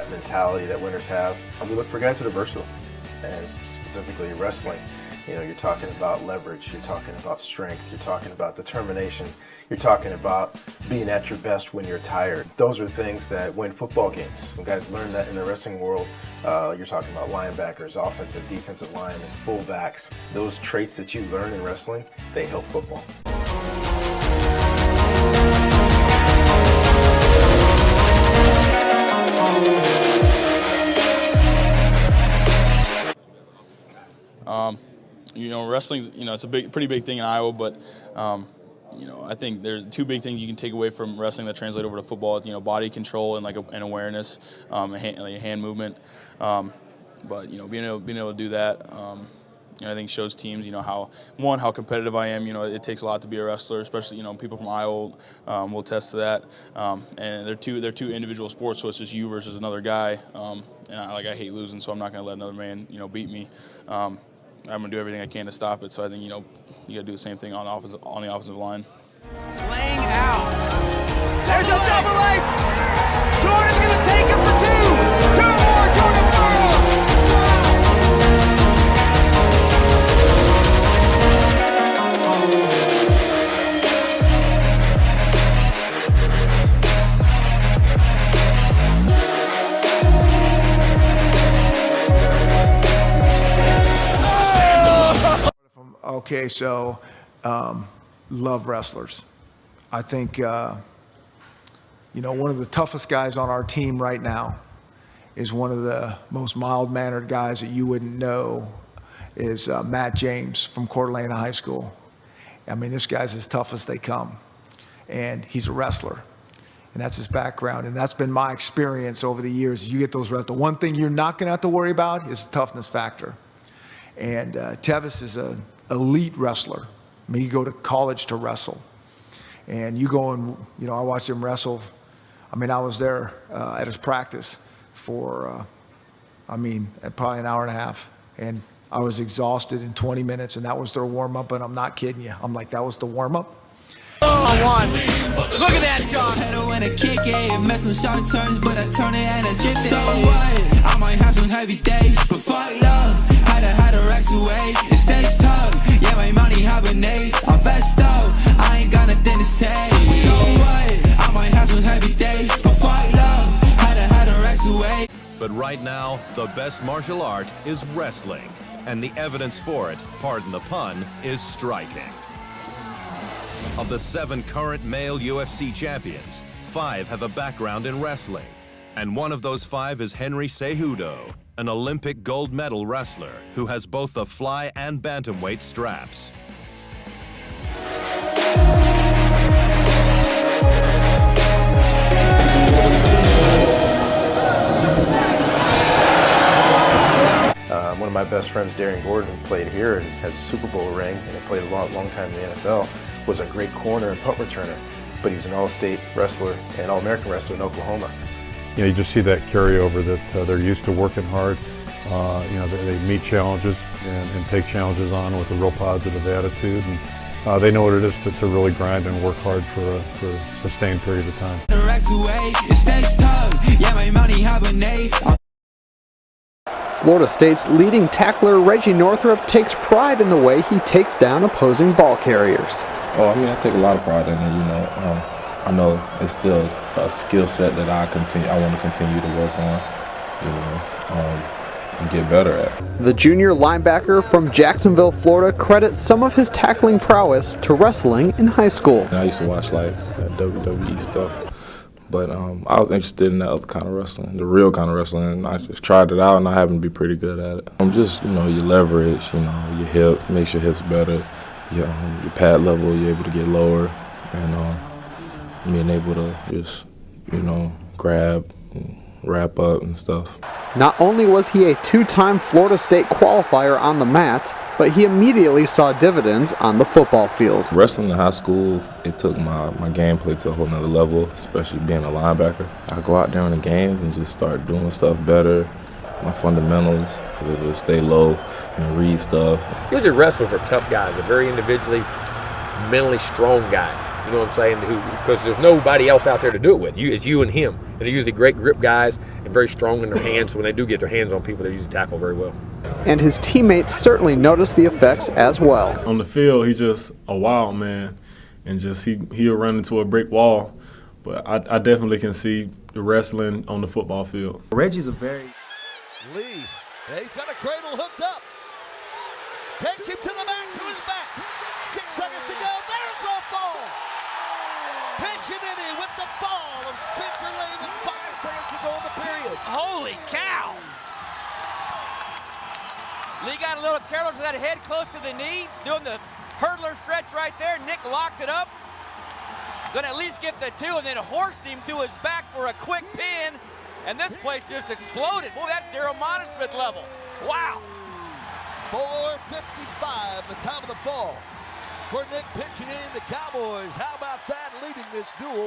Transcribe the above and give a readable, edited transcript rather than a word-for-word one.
that mentality that winners have. We look for guys that are versatile, and specifically wrestling. You know, you're talking about leverage, you're talking about strength, you're talking about determination, you're talking about being at your best when you're tired. Those are things that win football games. When guys learn that in the wrestling world, you're talking about linebackers, offensive, defensive linemen, fullbacks. Those traits that you learn in wrestling, they help football. You know, wrestling, you know, it's a pretty big thing in Iowa, but, you know, I think there's two big things you can take away from wrestling that translate over to football. It's, you know, body control and and awareness, hand movement. But, you know, being able to do that, you know, I think shows teams, you know, how competitive I am. You know, it takes a lot to be a wrestler, especially, you know, people from Iowa will attest to that. And they're two individual sports, so it's just you versus another guy. And I hate losing, so I'm not going to let another man, you know, beat me. I'm going to do everything I can to stop it. So I think, you know, you got to do the same thing on the offensive line. Playing out. There's a double leg. Jordan's going to take him for two. Two more. Jordan Burrow. Okay, so love wrestlers. I think, you know, one of the toughest guys on our team right now is one of the most mild-mannered guys that you wouldn't know is Matt James from Coeur d'Alene High School. I mean, this guy's as tough as they come, and he's a wrestler, and that's his background, and that's been my experience over the years. You get those wrestlers. The one thing you're not going to have to worry about is the toughness factor, and Tevis is an elite wrestler. I mean, you go to college to wrestle, and you go and, you know, I watched him wrestle. I mean, I was there at his practice for, probably an hour and a half, and I was exhausted in 20 minutes, and that was their warm-up, and I'm not kidding you. I'm like, that was the warm-up? One. Look at that, John. Pedal and a kick, yeah, mess some sharp turns, but I turn it and a gypsy. So what? I might have some heavy days, but fuck love. Had a racks away, it stays tough. Yeah, my money hibernates. I'm vest up, I ain't got nothing to say. So what? I might have some heavy days, but fuck love. Had a racks away. But right now, the best martial art is wrestling, and the evidence for it, pardon the pun, is striking. Of the 7 current male UFC champions, 5 have a background in wrestling. And one of those 5 is Henry Cejudo, an Olympic gold medal wrestler who has both the fly and bantamweight straps. One of my best friends, Darren Gordon, who played here and has a Super Bowl ring and played a long time in the NFL, was a great corner and punt returner, but he was an all-state wrestler and all-American wrestler in Oklahoma. You know, you just see that carryover that they're used to working hard. You know, they meet challenges and take challenges on with a real positive attitude, and they know what it is to really grind and work hard for a sustained period of time. Florida State's leading tackler Reggie Northrup takes pride in the way he takes down opposing ball carriers. Oh, I mean, I take a lot of pride in it, you know. I know it's still a skill set that I want to continue to work on, you know, and get better at. The junior linebacker from Jacksonville, Florida credits some of his tackling prowess to wrestling in high school. I used to watch like WWE stuff, but I was interested in that other kind of wrestling, the real kind of wrestling, and I just tried it out, and I happen to be pretty good at it. Just, you know, your leverage, you know, your hip, makes your hips better, your pad level, you're able to get lower, and being able to just, you know, grab and wrap up and stuff. Not only was he a 2-time Florida State qualifier on the mat, but he immediately saw dividends on the football field. Wrestling in high school, it took my gameplay to a whole nother level, especially being a linebacker. I go out there in the games and just start doing stuff better, my fundamentals, I was able to stay low and read stuff. Usually wrestlers are tough guys. They're very individually mentally strong guys. You know what I'm saying? Because there's nobody else out there to do it with. It's you and him. And they're usually great grip guys and very strong in their hands. So when they do get their hands on people, they usually tackle very well. And his teammates certainly noticed the effects as well. On the field, he's just a wild man, and just he'll run into a brick wall. But I definitely can see the wrestling on the football field. Reggie's a very... Lee, he's got a cradle hooked up. Takes him to the back, to his back. 6 seconds to go. There's the fall. Piccinini with the fall of Spencer Lehman. 5 seconds to go in the period. Holy cow! Lee got a little careless with that head close to the knee, doing the hurdler stretch right there. Nick locked it up. Gonna at least get the 2 and then horsed him to his back for a quick pin. And this place just exploded. Boy, that's Daryl Monismith level. Wow. 4:55, the time of the fall for Nick Piccinini and the Cowboys. How about that, leading this duel?